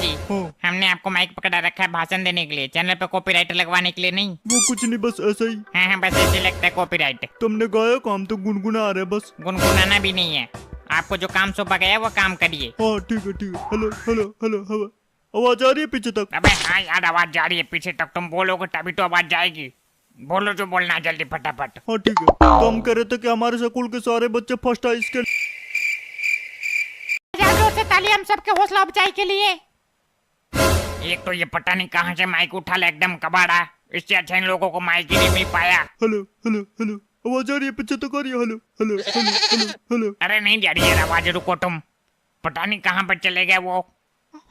जी हाँ। हमने आपको माइक पकड़ा रखा है भाषण देने के लिए, चैनल पे कॉपीराइट लगवाने के लिए नहीं। वो कुछ नहीं, बस ऐसा ही। हाँ हाँ बस ऐसे लगता है कॉपीराइट। तुमने गाया, काम तो गुनगुना आ रहा है बस। गुनगुनाना भी नहीं है, आपको जो काम सौंपा गया है वो काम करिए। हाँ ठीक है ठीक है। हेलो हेलो हेलो हेलो, आवाज आ रही है पीछे तक? अबे हाँ यार आवाज जा रही है पीछे तक, तुम बोलोगे तभी तो आवाज जाएगी। बोलो जो बोलना है जल्दी फटाफट। हाँ ठीक है। तो हम कह रहे थे कि हमारे स्कूल के सारे बच्चे फर्स्ट आए इसके। जोर से ताली हम सबके हौसला अफजाई के लिए। एक तो ये पता नहीं कहाँ से माइक उठा ले एकदम कबाड़ा, इससे अच्छा इन लोगों को माइक ही नहीं मिल पाया। हेलो हेलो हेलो, आवाज आ रही है पीछे तक आ रही है? Hello hello hello hello hello. अरे नहीं जा रही है आवाज, रुको तुम। पता नहीं कहाँ पर चले गए वो।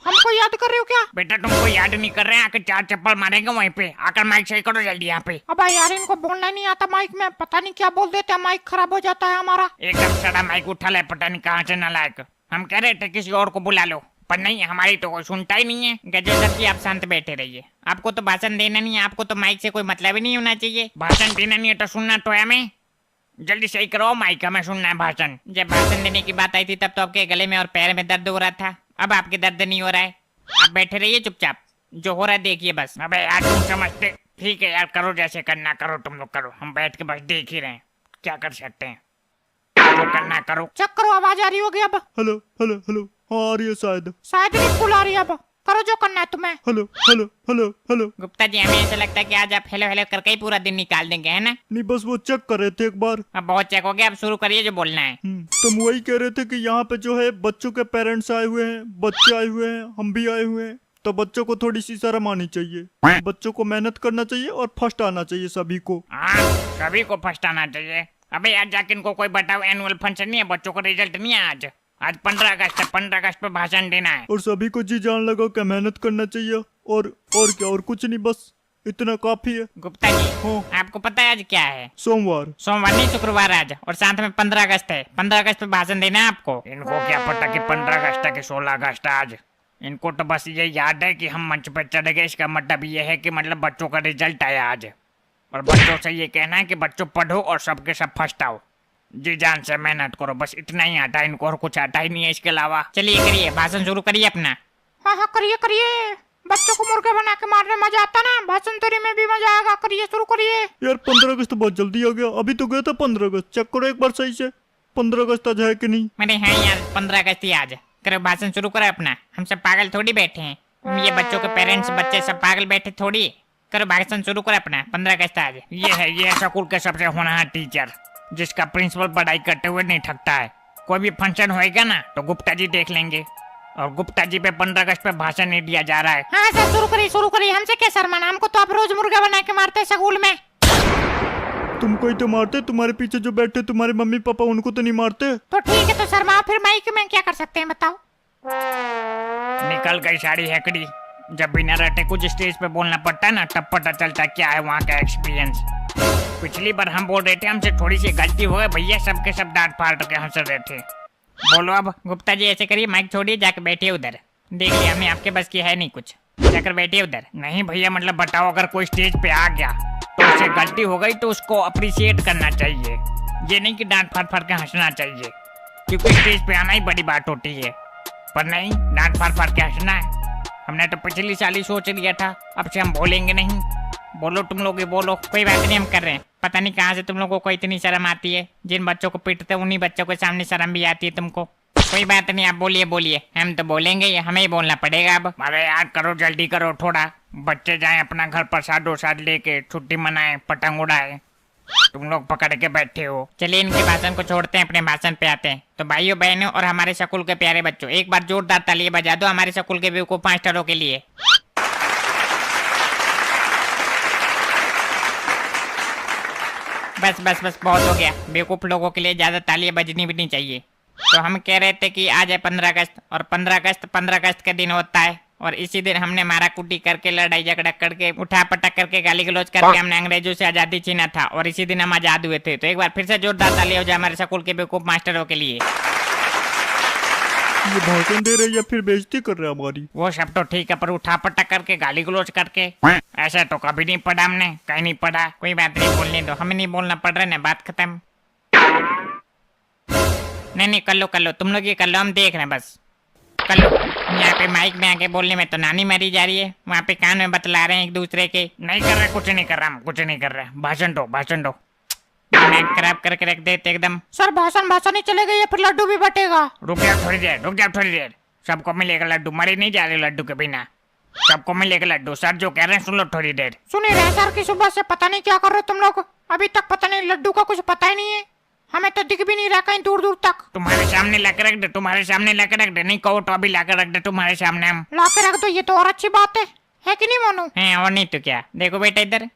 हमको याद कर रहे हो क्या? बेटा तुमको याद नहीं कर रहे हैं, आकर चार चप्पल मारेंगे वहीं पे। आकर माइक सही करो जल्दी यहाँ पे। अब यार इनको बोलना नहीं आता माइक में, पता नहीं क्या बोल देते हैं, माइक खराब हो जाता है हमारा। एकदम सड़ा माइक उठा ले, पता नहीं कहाँ से नालायक। हम कह रहे थे किसी और को बुला लो, पर नहीं हमारी तो कोई सुनता ही नहीं है। गजेंद्र जी आप शांत बैठे रहिए, आपको तो भाषण देना नहीं है, आपको तो माइक से कोई मतलब ही नहीं होना चाहिए। भाषण देना नहीं है तो सुनना तो है हमें। जल्दी सही करो माइक, हमें सुनना है भाषण। जब भाषण देने की बात आई थी तब तो आपके गले में और पैर में दर्द हो रहा था, अब आपके दर्द नहीं हो रहा है। आप बैठे रहिए चुपचाप, जो हो रहा है देखिए बस। अबे यार तुम समझते, ठीक है यार करो जैसे करना करो, तुम लोग करो, हम बैठ के बस देख ही रहे हैं, क्या कर सकते हैं। जो करना करो। चेक करो आवाज आ रही होगी अब। हेलो हेलो हेलो, हाँ आ रही है शायद। शायद नहीं, फुल आ रही है अब। करो जो करना है तुम्हें। Hello hello hello hello. Gupta ji हमें ऐसा लगता है कि आज आप हेलो हेलो करके ही पूरा दिन निकाल देंगे, है ना? नहीं बस वो चेक कर रहे थे एक बार। अब बहुत चेक हो गया, अब शुरू करिए जो बोलना है। तुम वही कह रहे थे कि यहाँ पे जो है बच्चों के पेरेंट्स आए हुए हैं, बच्चे आए हुए हैं, हम भी आए हुए हैं, तो बच्चों को थोड़ी सी शर्म आनी चाहिए, बच्चों को मेहनत करना चाहिए और फर्स्ट आना चाहिए सभी को। हाँ सभी को फर्स्ट आना चाहिए। अबे यार जाके इनको कोई बताओ, एनुअल फंक्शन नहीं है, बच्चों को रिजल्ट नहीं है आज। आज 15 अगस्त है, 15 अगस्त पे भाषण देना है। और सभी को जी जान लगा के मेहनत करना चाहिए, और क्या, और कुछ नहीं, बस इतना काफी है। गुप्ता जी हाँ। आपको पता है आज क्या है? सोमवार। सोमवार नहीं, शुक्रवार आज, और साथ में 15 अगस्त है। 15 अगस्त पे भाषण देना है आपको। इनको क्या पता कि 15 अगस्त है कि 16 अगस्त है आज। इनको तो बस ये याद है कि हम मंच पे चढ़ गए, इसका मतलब ये है कि मतलब बच्चों का रिजल्ट आया आज। और बच्चों से ये कहना है कि बच्चों पढ़ो और सबके सब फर्स्ट आओ, जी जान से मेहनत करो, बस इतना ही आता है इनको, और कुछ आता ही नहीं है इसके अलावा। चलिए करिए भाषण शुरू करिए अपना। हाँ हाँ करिए करिए, बच्चों को मुर्गे बना के मारने मजा आता ना, भाषण तेरी में भी मजा आएगा। करिए शुरू करिए। यार 15 अगस्त तो बहुत जल्दी आ गया, अभी तो गया था 15 अगस्त। चेक करो एक बार सही से, 15 अगस्त आज है कि नहीं। मैंने हाँ यार 15 अगस्त ही आज। करो भाषण शुरू करो अपना, हम सब पागल थोड़ी बैठे हैं, ये बच्चों के पेरेंट्स बच्चे सब पागल बैठे थोड़ी। करो भाषण शुरू करो अपना, 15 अगस्त आज। ये स्कूल के सबसे होनहार टीचर, जिसका प्रिंसिपल पढ़ाई करते हुए नहीं थकता है। कोई भी फंक्शन होएगा ना तो गुप्ता जी देख लेंगे, और गुप्ता जी पे 15 अगस्त पे भाषण नहीं दिया जा रहा है। हाँ सर शुरू करिए, हमसे क्या शर्माना, हमको तो आप रोज मुर्गा बना के मारते हैं स्कूल में। तुमको ही तो मारते, तुम्हारे पीछे जो बैठे तुम्हारे मम्मी पापा, उनको तो नहीं मारते। तो ठीक है, तो शर्मा फिर माइक में क्या कर सकते हैं बताओ। निकल गई सारी हैकड़ी। जब बिना रटे कुछ स्टेज पे बोलना पड़ता है ना, तब पता चलता है क्या है वहाँ का एक्सपीरियंस। पिछली बार हम बोल रहे थे हमसे थोड़ी सी गलती हो गई भैया, सबके सब डांट फाड़ के हंस रहे थे। बोलो अब। गुप्ता जी ऐसे करिए, माइक छोड़िए, जाकर बैठिए उधर। देख लिया हमें आपके बस की है नहीं कुछ, जाकर बैठिए उधर। नहीं भैया मतलब बताओ, अगर कोई स्टेज पे आ गया तो उससे गलती हो गई तो उसको अप्रिशिएट करना चाहिए, ये नहीं कि डांट फाड़ फाड़ के हंसना चाहिए, क्योंकि स्टेज पे आना ही बड़ी बात होती है। पर नहीं, डांट फाड़ फाड़ के हंसना है। हमने तो पिछली साल ही सोच लिया था, अब से हम बोलेंगे नहीं। बोलो तुम लोग, बोलो। कोई बात नहीं हम कर रहे हैं, पता नहीं कहाँ से तुम लोगों को इतनी शर्म आती है। जिन बच्चों को पीटते उन्हीं बच्चों के सामने शर्म भी आती है तुमको। कोई बात नहीं, आप बोलिए, हम तो बोलेंगे, ये हमें ही बोलना पड़ेगा अब। अरे यार करो जल्दी करो थोड़ा, बच्चे जाएं अपना घर प्रसाद वसाद लेके, छुट्टी मनाए, पतंग उड़ाए। तुम लोग पकड़ के बैठे हो। चलिए इनके भाषण को छोड़ते हैं, अपने भाषण पे आते हैं। तो भाइयों बहनों और हमारे स्कूल के प्यारे बच्चों, एक बार जोरदार तालियां बजा दो हमारे स्कूल के बेवकूफ मास्टरों के लिए। बस बहुत हो गया, बेवकूफ लोगों के लिए ज्यादा तालियां बजनी भी नहीं चाहिए। तो हम कह रहे थे कि आज है 15 अगस्त, और 15 अगस्त का दिन होता है, और इसी दिन हमने मारा कुटी करके, लड़ाई झगड़ा करके, उठा पटक करके, गाली गलौज करके हमने अंग्रेजों से आजादी छीना था, और इसी दिन हम आजाद हुए थे। तो एक बार फिर से जोरदार तालियां हो जाए हमारे स्कूल के बेवकूफ मास्टरों के लिए। ये भाषण दे रहे या फिर बेइज्जती कर रहे हमारी? वो सब तो ठीक है, पर उठा पटक करके, गाली गलौज करके, ऐसा तो कभी नहीं पढ़ा हमने, कहीं नहीं पढ़ा। कोई बात नहीं, बोलने दो, हमें नहीं बोलना पड़ रहा है ना, बात खत्म। नहीं कर लो तुम लोग, ये कर लो, हम देख रहे हैं बस। कर लो। यहाँ पे माइक में आके बोलने में तो नानी मरी जा रही है, वहाँ पे कान में बतला रहे हैं एक दूसरे के। नहीं कर रहा, कुछ नहीं कर रहा, हम कुछ नहीं कर रहे। भाषण दो, भाषण दो। दिमाग खराब करके रख देते एकदम। सर भाषण ही चले गए, फिर लड्डू भी बटेगा। रुक जाओ थोड़ी देर, रुक जाओ थोड़ी देर। सबको मिलेगा लड्डू, मरे नहीं जा रहे लड्डू के बिना। सबको मिलेगा लड्डू। सर जो कह रहे हैं सुन लो थोड़ी देर। सुन ही रहे सर की सुबह से पता नहीं क्या कर रहे हो तुम लोग। अभी तक पता नहीं लड्डू का कुछ पता ही नहीं है। हमें तो दिख भी नहीं रहा कहीं दूर दूर तक। तुम्हारे सामने लाके रख दे, तुम्हारे सामने लाके रख दे। नहीं कहो तो अभी लाके रख दे तुम्हारे सामने हम। ला के रख दो, ये तो और अच्छी बात है कि नहीं मोनू? है और नहीं तो क्या। देखो बेटा इधर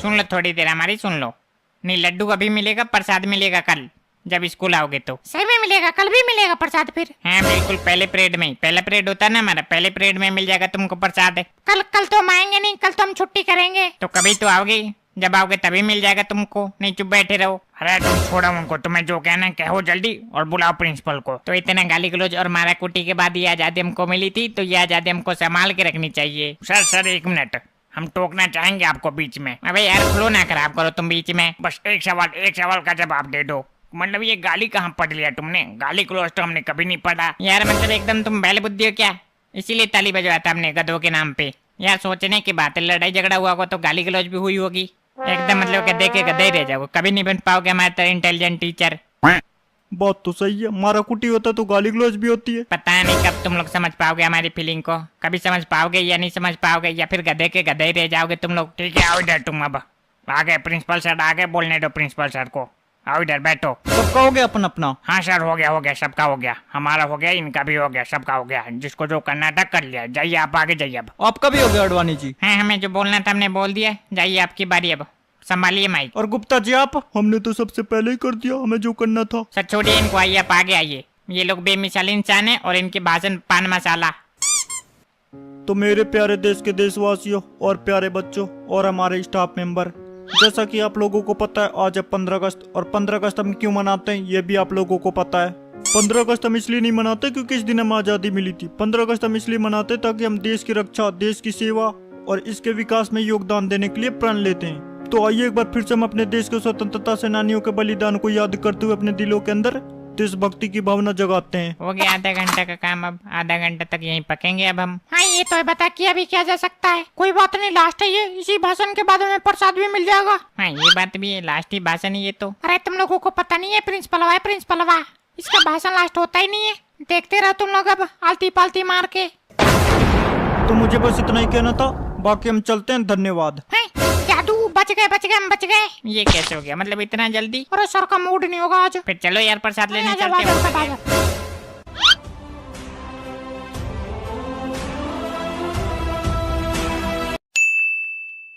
सुन लो थोड़ी देर हमारी, सुन लो। नहीं लड्डू अभी मिलेगा, प्रसाद मिलेगा कल जब स्कूल आओगे तो। सही में मिलेगा? कल भी मिलेगा प्रसाद फिर? हाँ बिल्कुल, पहले पीरियड में ही। पहला पीरियड होता है ना हमारा, पहले पीरियड में मिल जाएगा तुमको प्रसाद। कल तो हम आएंगे नहीं, कल तो हम छुट्टी करेंगे। तो कभी तो आओगे, जब आओगे तभी मिल जाएगा तुमको। नहीं चुप बैठे रहो। अरे तुम छोड़ो उनको, तुम्हें जो कहना कहो जल्दी और बुलाओ प्रिंसिपल को। तो इतना गाली गलौज और मारा कुटी के बाद ये आजादी हमको मिली थी, तो ये आजादी हमको संभाल के रखनी चाहिए। सर 1 मिनट, हम टोकना चाहेंगे आपको बीच में। अबे यार फ्लो ना खराब करो तुम बीच में। बस एक सवाल का जवाब दे दो। मतलब ये गाली कहाँ पढ़ लिया तुमने? गाली क्लोज तो हमने कभी नहीं पढ़ा यार। मतलब एकदम तुम बैल बुद्धि हो क्या? इसीलिए ताली बजवाता हमने गधों के नाम पे। यार सोचने की बात है, लड़ाई झगड़ा हुआ होगा तो गाली गलौज भी हुई होगी। एकदम मतलब गधे के गधे ही रह जाओगे, कभी नहीं बन पाओगे हमारे तरह इंटेलिजेंट टीचर। बात तो सही है, मारा कुटी होता तो गाली गलौज भी होती है। पता नहीं कब तुम लोग समझ पाओगे हमारी फीलिंग को। कभी समझ पाओगे या नहीं समझ पाओगे, या फिर गधे के गधे ही रह जाओगे तुम लोग। ठीक है आओ इधर तुम। अब आ गए प्रिंसिपल सर, आ गए। बोलने दो प्रिंसिपल सर को। आओ इधर बैठो। सबका हो गया अपना अपना? हाँ सर हो गया, सबका हो गया। हमारा हो गया, इनका भी हो गया, सबका हो गया। जिसको जो करना था कर लिया। जाइए आप आगे जाइए अब। आपका भी हो गया अडवाणी जी? हाँ हमें जो बोलना था हमने बोल दिया। जाइए आपकी बारी अब, संभालिए माइक। और गुप्ता जी आप? हमने तो सबसे पहले ही कर दिया, हमें जो करना था। सर छोड़िए इनको, आइए आप आगे आइए। ये लोग बेमिसाल इंसान है और इनके भाषण पान मसाला। तो मेरे प्यारे देश के देशवासियों और प्यारे बच्चों और हमारे स्टाफ मेंबर, जैसा कि आप लोगों को पता है आज है 15 अगस्त। और 15 अगस्त हम क्यों मनाते हैं ये भी आप लोगों को पता है। 15 अगस्त हम इसलिए नहीं मनाते क्योंकि इस दिन हमें आज़ादी मिली थी। 15 अगस्त हम इसलिए मनाते ताकि हम देश की रक्षा, देश की सेवा और इसके विकास में योगदान देने के लिए प्रण लेते हैं। तो आइए एक बार फिर से हम अपने देश के स्वतंत्रता सेनानियों के बलिदान को याद करते हुए अपने दिलों के अंदर देशभक्ति की भावना जगाते हैं। हो गया आधा घंटा का काम, अब आधा घंटा तक यहीं पकेंगे अब हम। हाँ ये तो है, बता कि अभी क्या जा सकता है। कोई बात नहीं, लास्ट है ये। इसी भाषण के बाद हमें प्रसाद भी मिल जाएगा। हाँ ये बात भी है, लास्ट ही भाषण है ये तो। अरे तुम लोगों को पता नहीं है, प्रिंसिपलवा है प्रिंसिपलवा। इसका भाषण लास्ट होता ही नहीं है। देखते रहो तुम लोग अब आलती पालती मार के। तो मुझे बस इतना ही कहना था, बाकी हम चलते हैं। धन्यवाद। जादू, बच गए हम बच गए। ये कैसे हो गया, मतलब इतना जल्दी? अरे सर का मूड नहीं होगा आज। फिर चलो यार प्रसाद लेने आजा, चलते आजा, हैं। आजा।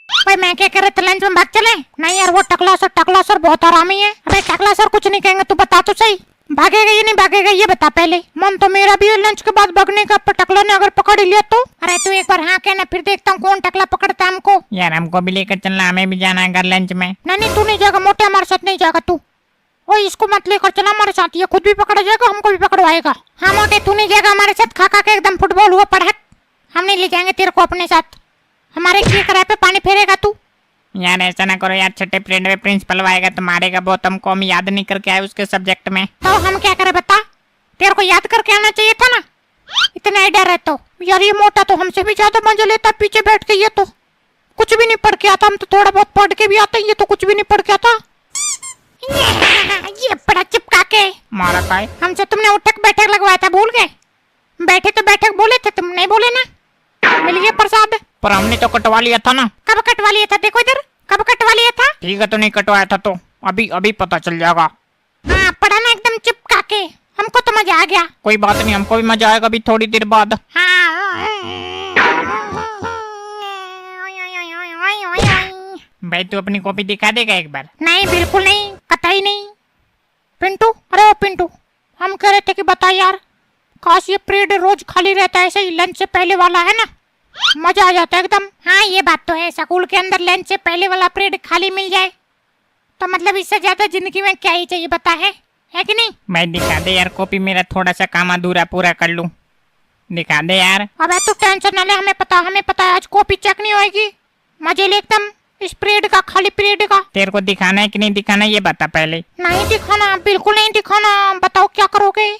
भाई मैं क्या कह रहे थे, लंच में भाग चले? नहीं यार वो टकला सर बहुत आरामी है। अरे टकला सर कुछ नहीं कहेंगे, तू बता तो सही। भागेगा ये नहीं भागेगा ये बता पहले। मन तो मेरा भी है लंच के बाद भागने का, पर टकला ने अगर पकड़ ही लिया तो। अरे तू एक बार हाँ कहना, फिर देखता हूँ कौन टकला पकड़ता है हमको। यार हमको भी लेकर चलना, हमें भी जाना है घर लंच में। नहीं तू नहीं जाएगा मोटे, हमारे साथ नहीं जाएगा तू। ओ इसको मत लेकर चला हमारे साथ, ये खुद भी पकड़ा जाएगा, हमको भी पकड़वाएगा। हाँ मोटे तू नहीं जाएगा हमारे साथ, खा के एकदम फुटबॉल हुआ पढ़ा। हम नहीं ले जाएंगे तेरे को अपने साथ। हमारे किए कराए पे पानी फेरेगा तू। यार ऐसा ना करो यार, छठे पीरियड में प्रिंसिपल आएगा तो मारेगा बहुत हमको। हम याद नहीं करके आए उसके सब्जेक्ट में। तो हम क्या करें बता? तेरे को याद करके आना चाहिए था ना, इतना ही डर है तो। यार ये मोटा तो हमसे भी ज्यादा मजा लेता पीछे बैठ के। ये तो कुछ भी नहीं पढ़ के आता, हम तो थोड़ा बहुत पढ़ के भी आता, ये तो कुछ भी नहीं पढ़ के आता। ये बड़ा चिपका के मारा काय हमसे तुमने उठक बैठक लगवाया था, भूल गए? बैठे तो बैठक बोले थे, तुम नहीं बोले ना। मिल गया प्रसाद, पर हमने तो कटवा लिया था ना। कब कटवा लिया था? देखो इधर, कब कटवा लिया था? ठीक है तो नहीं कटवाया था तो अभी पता चल जाएगा। हाँ पढ़ा ना एकदम चिपका के, हमको तो मजा आ गया। कोई बात नहीं, हमको भी मजा आएगा अभी थोड़ी देर बाद। भाई तू अपनी कॉपी दिखा देगा एक बार? नहीं बिल्कुल नहीं, कतई नहीं। पिंटू, अरे ओ पिंटू, हम कह रहे थे कि बता यार, काश ये पीरियड रोज खाली रहता है ऐसे ही, लंच से पहले वाला है ना, मजा आ जाता है एकदम। हाँ ये बात तो है, स्कूल के अंदर लंच से पहले वाला पीरियड खाली मिल जाए तो मतलब इससे ज्यादा जिंदगी में क्या ही चाहिए बता, है कि नहीं? भाई दिखा दे यार कॉपी, मेरा थोड़ा सा काम अधूरा पूरा कर लूं। दिखा दे यार। अबे तू टेंशन न ले, हमें पता है आज कॉपी चेक नहीं होगी। मजे ले एकदम इस पीरियड का, खाली पीरियड का। तेरे को दिखाना है कि नहीं दिखाना ये बता पहले। नहीं दिखाना, बिल्कुल नहीं दिखाना। बताओ क्या करोगे?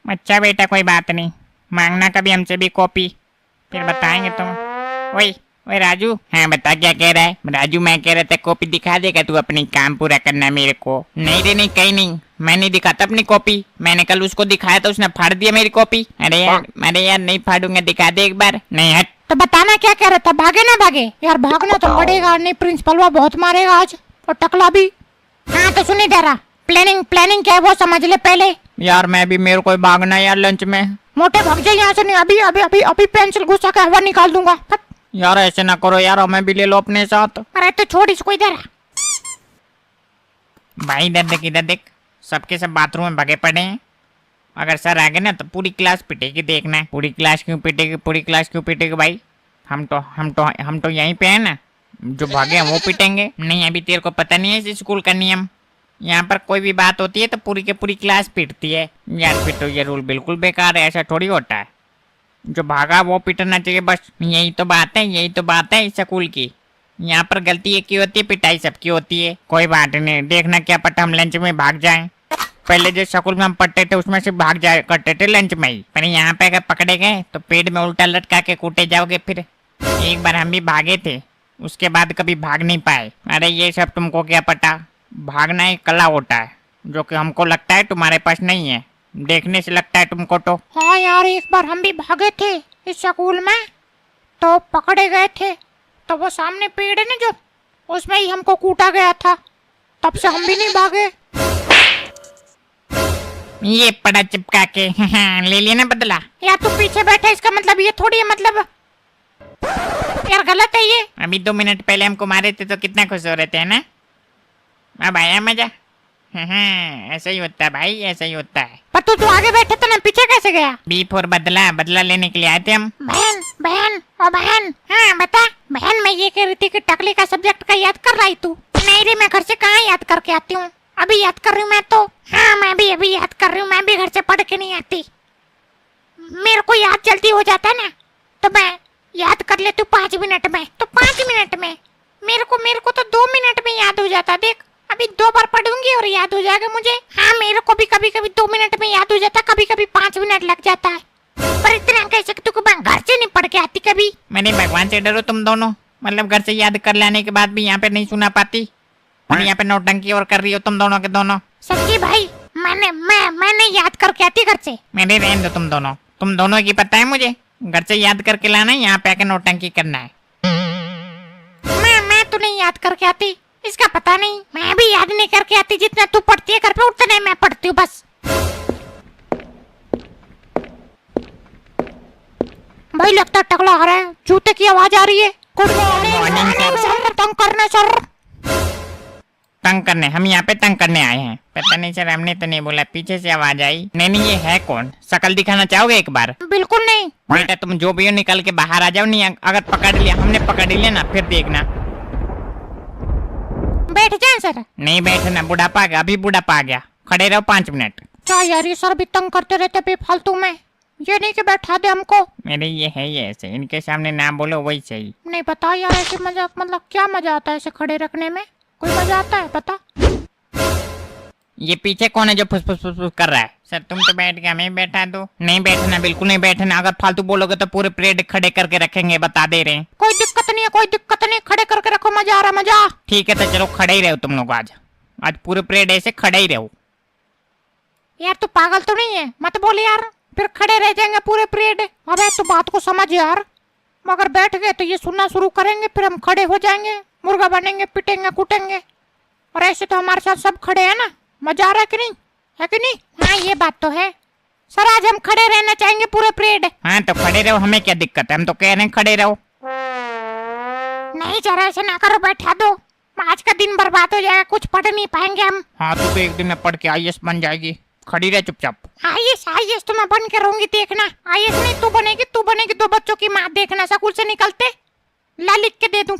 अच्छा बेटा कोई बात नहीं, मांगना कभी हमसे भी कॉपी, फिर बताएंगे तुम। ओए ओए राजू, हाँ बता क्या कह रहा है। राजू मैं कह रहा था कॉपी दिखा देगा तू, अपनी काम पूरा करना मेरे को। नहीं रे नहीं, कहीं नहीं, मैं नहीं दिखाता अपनी कॉपी। मैंने कल उसको दिखाया था, उसने फाड़ दिया मेरी कॉपी। अरे यार नहीं फाड़ूंगा, दिखा दे एक बार। नहीं हट। तो बताना क्या कह रहा था, भागे ना भागे? यार भागना तो पड़ेगा, नहीं प्रिंसिपल वो बहुत मारेगा आज, और टकला भी। हाँ तो सुनी दे रहा, प्लानिंग क्या है वो समझ ले पहले। यार मैं भी, मेरे को भागना यार लंच में। मोटे भाग जाए यहाँ से, नहीं अभी अभी अभी अभी पेंसिल घुसा के हवा निकाल दूंगा। यार ऐसे ना करो यार, हमें भी ले लो अपने साथ। अरे तो छोड़ इसको इधर। भाई इधर देख, सबके सब बाथरूम में भगे पड़े हैं। अगर सर आ गए ना तो पूरी क्लास पिटेगी, देखना है। पूरी क्लास क्यों पिटेगी भाई? हम तो यहीं पे है ना, जो भागे हैं वो पिटेंगे। नहीं अभी तेरे को पता नहीं है इस स्कूल का नियम, यहाँ पर कोई भी बात होती है तो पूरी की पूरी क्लास पिटती है। यार फिर तो ये रूल बिल्कुल बेकार है, ऐसा थोड़ी होता है। जो भागा वो पिटना चाहिए बस, यही तो बात है इस स्कूल की। यहाँ पर गलती एक की होती है, पिटाई सबकी होती है। कोई बात नहीं, देखना क्या पता हम लंच में भाग जाएं। पहले जो स्कूल में हम पढ़ते थे उसमें से भाग जाया करते थे लंच में ही, पर यहाँ पे अगर पकड़े गए तो पेट में उल्टा लटका के कूटे जाओगे। फिर एक बार हम भी भागे थे, उसके बाद कभी भाग नहीं पाए। अरे ये सब तुमको क्या पता, भागना एक कला होता है जो कि हमको लगता है तुम्हारे पास नहीं है, देखने से लगता है तुमको तो। हाँ यार एक बार हम भी भागे थे इस स्कूल में, तो पकड़े गए थे, तो वो सामने पेड़ है ना जो, उसमें ही हमको कूटा गया था, तब से हम भी नहीं भागे। ये पड़ा चिपका के ले लिया ना बदला। यार तू पीछे बैठा, इसका मतलब ये थोड़ी है, मतलब यार गलत है ये। अभी 2 मिनट पहले हमको मारे थे तो कितना खुश हो रहे थे ना, अब आया मजा। ऐसा ही होता है भाई, ऐसा ही होता है। पर तू आगे बैठे तो ना, पीछे कैसे गया? B4 बदला लेने के लिए आए थे हम। बहन ओ बहन, हाँ बता बहन, मैं ये कह रही थी कि टकली का सब्जेक्ट का याद कर रही तू? नहीं रे, मैं घर से कहाँ याद करके आती हूँ, अभी याद कर रही हूँ मैं तो। हाँ मैं भी अभी याद कर रही हूँ, मैं भी घर से पढ़ के नहीं आती। मेरे को याद जल्दी हो जाता है ना, तो मैं याद कर लेती हूँ 5 मिनट में, तो 5 मिनट में मेरे को तो 2 मिनट में याद हो जाता। देख अभी 2 बार पढ़ूंगी और याद हो जाएगा मुझे। हाँ मेरे को भी कभी कभी 2 मिनट में याद हो जाता, कभी कभी 5 मिनट लग जाता है, पर इतना कह सकती हूँ मैं घर से नहीं पढ़ के आती कभी। मैंने भगवान से डरो तुम दोनों, मतलब घर से याद कर लाने के बाद भी यहाँ पे नहीं सुना पाती, और यहाँ पे नौटंकी और कर रही हो तुम दोनों के दोनों। सच्ची भाई, मैंने याद करके आती घर से। मेरे रहने दो तुम दोनों की पता है मुझे, घर से याद करके लाना है, यहाँ पे आके नौटंकी करना है। मैं तो नहीं याद करके आती, इसका पता नहीं। मैं भी याद नहीं करके आती, जितना तू पढ़ती है घर पे उतना मैं पढ़ती हूँ बस। भाई लगता है टकला आ रहा है, जूते की आवाज आ रही है। Good morning sir. तंग करने सर, तंग करने? हम यहाँ पे तंग करने आए हैं? पता नहीं सर, हमने तो नहीं बोला, पीछे से आवाज आई। नहीं ये है कौन, शकल दिखाना चाहोगे एक बार? बिल्कुल नहीं। बेटा तुम जो भी हो निकल के बाहर आ जाओ, नहीं अगर पकड़ लिया, हमने पकड़ लिया ना फिर देखना। बैठ जाए सर? नहीं बैठना, बुढ़ापा आ गया, अभी बुढ़ापा आ गया। खड़े रहो 5 मिनट। क्या यार ये सर भी तंग करते रहते बेफालतू में, ये नहीं कि बैठा दे हमको। मेरे ये है ये ऐसे, इनके सामने ना बोलो वही सही। नहीं पता यार, ऐसे मजाक मतलब क्या मजा आता है ऐसे खड़े रखने में? कोई मजा आता है पता? ये पीछे कौन है जो फुस फुस फुस कर रहा है? सर तुम तो बैठ गया, मैं बैठा दो। नहीं बैठना, बिल्कुल नहीं बैठना, अगर फालतू बोलोगे तो पूरे परेड खड़े करके रखेंगे, बता दे रहे हैं। कोई दिक्कत नहीं है, कोई दिक्कत नहीं, खड़े करके रखो, मजा आ रहा मजा। ठीक है तो चलो खड़े ही रहो तुम लोग, आज पूरे परेड ऐसे खड़े ही रहो। यार तू पागल तो नहीं है, मत बोल यार, फिर खड़े रह जाएंगे पूरे परेड। अबे तू बात को समझ यार, मगर बैठ गए तो ये सुनना शुरू करेंगे, फिर हम खड़े हो जाएंगे, मुर्गा बनेंगे, पिटेंगे कूटेंगे। और ऐसे तो हमारे साथ सब खड़े हैं ना, मजा आ रहा है कि नहीं, है कि नहीं? हाँ ये बात तो है सर, आज हम खड़े रहना चाहेंगे पूरे परेड। हाँ तो खड़े रहो, हमें क्या दिक्कत है, हम तो कह रहे हैं खड़े रहो। नहीं जरा ऐसे ना करो, बैठा दो, आज का दिन बर्बाद हो जाएगा, कुछ पढ़ नहीं पाएंगे हम। हाँ तो एक दिन में पढ़ के IAS बन जाएगी, खड़ी रहे चुपचाप। IAS तो मैं बन के रहूंगी, देखना। IAS नहीं तू बनेगी 2 बच्चों की माँ, देखना स्कूल से निकलते ला लिख के दे दूं।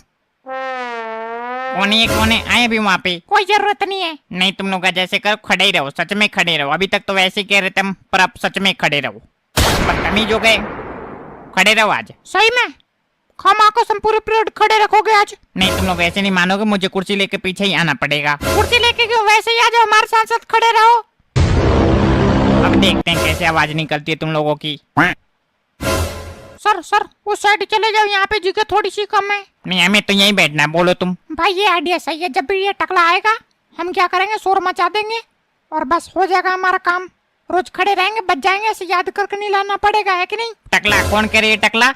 कौन है आए भी वहाँ पे? कोई जरूरत नहीं है। नहीं तुम लोग जैसे करो, खड़े ही रहो, सच में खड़े रहो। अभी तक तो वैसे ही कह रहे थे हम, पर अब सच में खड़े रहो, बदतमीज हो गए। खड़े रहो आज। सही में खामा को पूरे पीरियड खड़े रखोगे आज? नहीं तुम लोग ऐसे नहीं मानोगे, मुझे कुर्सी लेके पीछे ही आना पड़ेगा। कुर्सी लेके क्यों, वैसे ही आ जाओ हमारे साथ साथ खड़े रहो। अब देखते हैं कैसे आवाज निकलती है तुम लोगों की। सर सर उस साइड चले जाओ, यहाँ पे जगह थोड़ी सी कम है। नहीं हमें तो यहीं बैठना है, बोलो तुम। भाई ये आइडिया सही है, जब भी ये टकला आएगा हम क्या करेंगे, शोर मचा देंगे और बस हो जाएगा हमारा काम। रोज खड़े रहेंगे, बच जाएंगे, ऐसे याद करके नहीं लाना पड़ेगा, है कि नहीं? टकला कौन कह रही है? टकला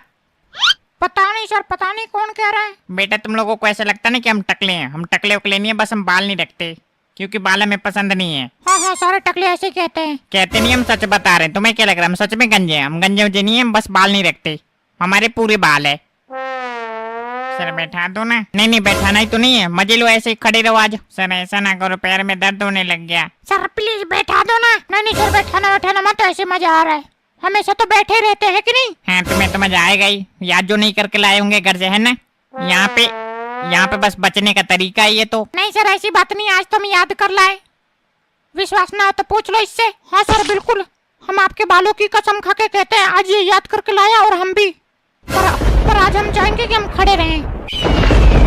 पता नहीं सर, पता नहीं कौन कह रहा है। बेटा तुम लोगों को ऐसा लगता नहीं कि हम टकले हैं? हम टकले उकले नहीं है, बस हम बाल नहीं रखते क्योंकि बाल हमें पसंद नहीं है। हाँ हाँ, सारे टकले ऐसे कहते हैं। कहते नहीं, हम सच बता रहे हैं। तुम्हें क्या लग रहा है हम सच में गंजे हैं? हम गंजे उजे नहीं है, हम बस बाल नहीं रखते, हमारे पूरे बाल है। सर बैठा दो ना। नहीं नहीं बैठाना ही तो नहीं है, मजे लो, ऐसे ही खड़े रहो आज। सर ऐसा ना करो, पैर में दर्द होने लग गया। सर प्लीज बैठा दो ना। नहीं नहीं सर, बैठाना बैठाना मत, ऐसे मजा आ रहा है, हमेशा तो बैठे रहते हैं कि नहीं? हाँ तुम्हें तो मजा आएगा ही, याद जो नहीं करके लाए होंगे घर से, है ना? यहाँ पे बस बचने का तरीका है ये तो। नहीं सर ऐसी बात नहीं, आज तो हम याद कर लाए, विश्वास ना हो तो पूछ लो इससे। हाँ सर बिल्कुल, हम आपके बालों की कसम खा के कहते हैं आज ये याद करके लाया, और हम भी। पर आज हम चाहेंगे कि हम खड़े रहें।